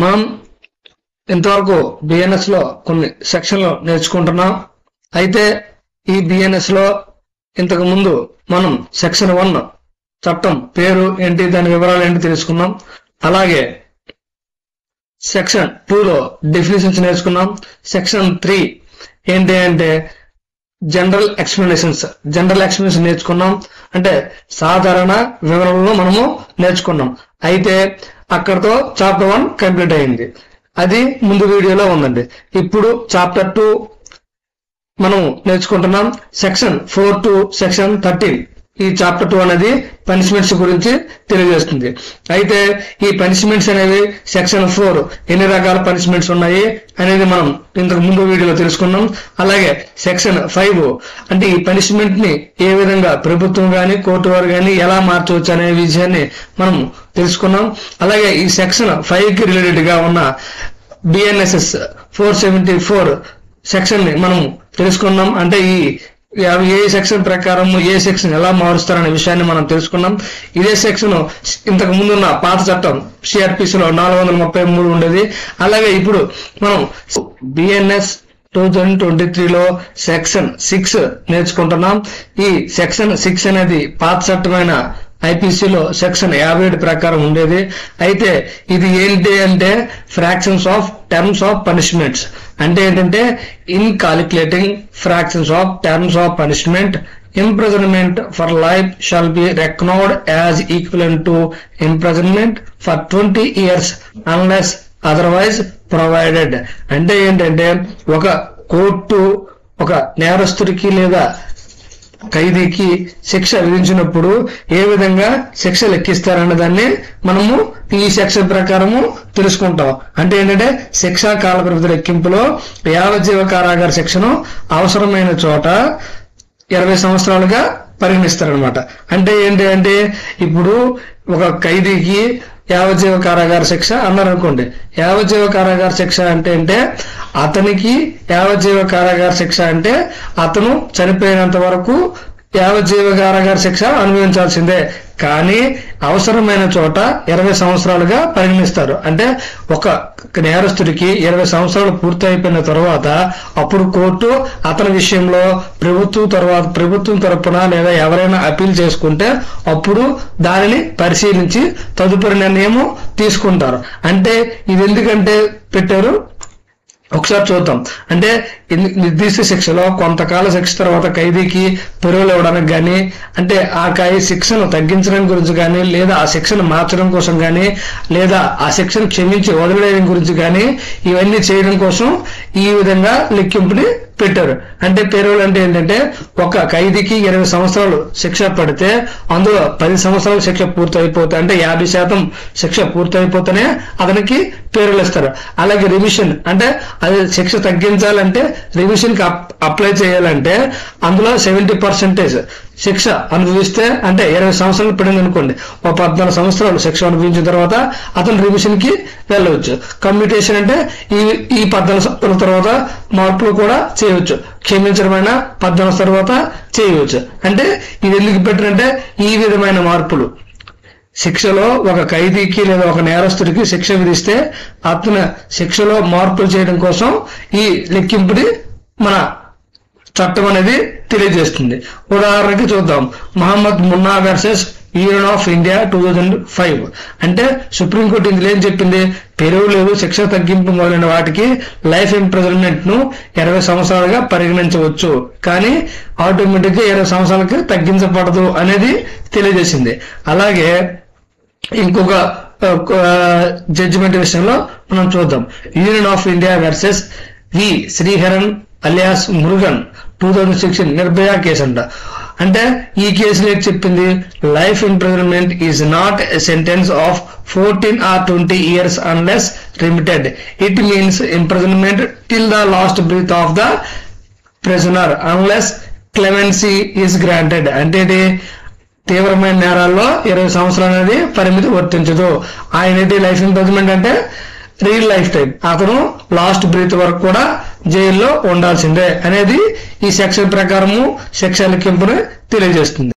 మనం ఇంతవరకు బిఎన్ఎస్ లో కొన్ని సెక్షన్లు నేర్చుకుంటున్నాం. అయితే ఈ బిఎన్ఎస్ లో ఇంతకు ముందు మనం సెక్షన్ 1 చట్టం పేరు ఏంటి, దాని వివరాలు ఏంటి తెలుసుకున్నాం. అలాగే సెక్షన్ 2 లో డెఫినేషన్స్ నేర్చుకున్నాం. సెక్షన్ 3 ఏంటి అంటే జనరల్ ఎక్స్ప్లెనేషన్ నేర్చుకున్నాం. అంటే సాధారణ వివరణలో మనము నేర్చుకున్నాం. అయితే అక్కడతో చాప్టర్ 1 కంప్లీట్ అయింది. అది ముందు వీడియోలో ఉందండి. ఇప్పుడు చాప్టర్ 2 మనం నేర్చుకుంటున్నాం. Section 4 to section 13. ఈ చాప్టర్ 2 అనేది పనిష్మెంట్స్ గురించి తెలియజేస్తుంది. అయితే ఈ పనిష్మెంట్స్ అనేవి సెక్షన్ 4 ఎన్ని రకాల పనిష్మెంట్స్ ఉన్నాయి అనేది మనం ఇంతకు ముందు వీడియోలో తెలుసుకున్నాం. అలాగే సెక్షన్ 5 అంటే ఈ పనిష్మెంట్ ని ఏ విధంగా ప్రభుత్వం గాని కోర్టు వారు గాని ఎలా మార్చవచ్చు అనే విషయాన్ని మనం తెలుసుకున్నాం. అలాగే ఈ సెక్షన్ 5 కి రిలేటెడ్ గా ఉన్న బిఎన్ఎస్ఎస్ 474 సెక్షన్ ని మనం తెలుసుకున్నాం. అంటే ఏ సెక్షన్ ప్రకారం ఏ సెక్షన్ ఎలా మారుస్తారనే విషయాన్ని మనం తెలుసుకున్నాం. ఇదే సెక్షన్ ఇంతకు ముందున్న పాత చట్టం సిఆర్పిసిలో 433 ఉండేది. అలాగే ఇప్పుడు మనం బిఎన్ఎస్ 2023లో సెక్షన్ 6 నేర్చుకుంటున్నాం. ఈ సెక్షన్ 6 అనేది పాత చట్టమైన ఐపీసీలో సెక్షన్ 57 ప్రకారం ఉండేది. అయితే ఇది ఏంటి అంటే fractions of terms of punishments. అంటే ఏంటంటే in calculating fractions of terms of punishment imprisonment for life shall be reckoned as equivalent to imprisonment for 20 years unless otherwise provided. అంటే ఏంటంటే ఒక కోర్టు ఒక నేరస్తుడికి లేదా ఖైదీకి శిక్ష విధించినప్పుడు ఏ విధంగా శిక్ష లెక్కిస్తారన్న దాన్ని మనము ఈ సెక్షన్ ప్రకారము తెలుసుకుంటాం. అంటే ఏంటంటే శిక్షా కాల పరిమితి లెక్కింపులో యావజ్జీవ కారాగార శిక్షను అవసరమైన చోట 20 సంవత్సరాలుగా పరిగణిస్తారనమాట. అంటే ఏంటి అంటే ఇప్పుడు ఒక ఖైదీకి యావజ్జీవ కారాగార శిక్ష అన్నారనుకోండి. యావజ్జీవ కారాగార శిక్ష అంటే అతనికి యావజ్జీవ కారాగార శిక్ష అంటే అతను చనిపోయినంత వరకు యావజ్జీవ కారాగార శిక్ష అనుభవించాల్సిందే. కానీ అవసరమైన చోట 20 సంవత్సరాలుగా పరిగణిస్తారు. అంటే ఒక నేరస్తుడికి 20 సంవత్సరాలు పూర్తి అయిపోయిన తర్వాత అప్పుడు కోర్టు అతని విషయంలో ప్రభుత్వం తరపున లేదా ఎవరైనా అప్పీల్ చేసుకుంటే అప్పుడు దానిని పరిశీలించి తదుపరి నిర్ణయం తీసుకుంటారు. అంటే ఇది ఎందుకంటే పెట్టారు ఒకసారి చూద్దాం. అంటే నిర్దిష్ట శిక్షలో కొంతకాల శిక్ష తర్వాత ఖైదీకి పెరోల్ ఇవ్వడానికి కానీ, అంటే ఆ శిక్షను తగ్గించడం గురించి కానీ, లేదా ఆ శిక్షను మార్చడం కోసం కానీ, లేదా ఆ శిక్షను క్షమించి వదిలేయడం గురించి కానీ, ఇవన్నీ చేయడం కోసం ఈ విధంగా లెక్కింపుని పెట్టారు. అంటే పెరోల్ అంటే ఏంటంటే ఒక ఖైదీకి 20 సంవత్సరాలు శిక్ష పడితే అందులో 10 సంవత్సరాలు శిక్ష పూర్తి అయిపోతే అంటే 50% శిక్ష పూర్తి అయిపోతేనే అతనికి పెరోల్ ఇస్తారు. అలాగే రిమిషన్ అంటే అది శిక్ష తగ్గించాలంటే రిమిషన్ కి అప్లై చేయాలంటే అందులో 70% శిక్ష అనుభవిస్తే అంటే 20 సంవత్సరాలు పడింది అనుకోండి, 14 సంవత్సరాలు శిక్ష అనుభవించిన తర్వాత అతను రిమిషన్ కి వెళ్ళవచ్చు. కమ్యూటేషన్ అంటే ఈ 14 సంవత్సరాల తర్వాత మార్పులు కూడా చేయవచ్చు. క్షమించడమైన 14 తర్వాత చేయవచ్చు. అంటే ఇది ఎందుకు పెట్టారంటే ఈ విధమైన మార్పులు శిక్షలో ఒక ఖైదీకి లేదా ఒక నేరస్తుడికి శిక్ష విధిస్తే అతని శిక్షలో మార్పులు చేయడం కోసం ఈ లెక్కింపుని మన చట్టం అనేది తెలియజేస్తుంది. ఉదాహరణకి చూద్దాం. Mohammed Munna versus union of India 2005. అంటే సుప్రీంకోర్టు ఇందులో ఏం చెప్పింది, పెరోల్ శిక్ష తగ్గింపు మొదలైన వాటికి లైఫ్ ఇంప్రిజన్మెంట్ ను 20 సంవత్సరాలుగా పరిగణించవచ్చు, కానీ ఆటోమేటిక్ గా 20 సంవత్సరాలకి తగ్గించబడదు అనేది తెలియజేసింది. అలాగే ఇంకొక జడ్జిమెంట్ విషయంలో మనం చూద్దాం. Union of India versus V Sriharan alias Murugan 2016 Nirbhaya case అంట. అంటే ఈ కేసులో ఏం చెప్పింది, life imprisonment is not a sentence of 14 or 20 years unless remitted. It means imprisonment till the last breath of the prisoner unless clemency is granted. అంటే తీవ్రమైన నేరాల్లో 20 సంవత్సరాలు అనేది పరిమితి వర్తించదు. ఆయన లైఫ్ ఇంప్రిజన్మెంట్ అంటే రియల్ లైఫ్ టైం, అతను లాస్ట్ బ్రీత్ వరకు కూడా జైల్లో ఉండాల్సిందే అనేది ఈ సెక్షన్ ప్రకారము శిక్ష లెక్కింపుని తెలియజేస్తుంది.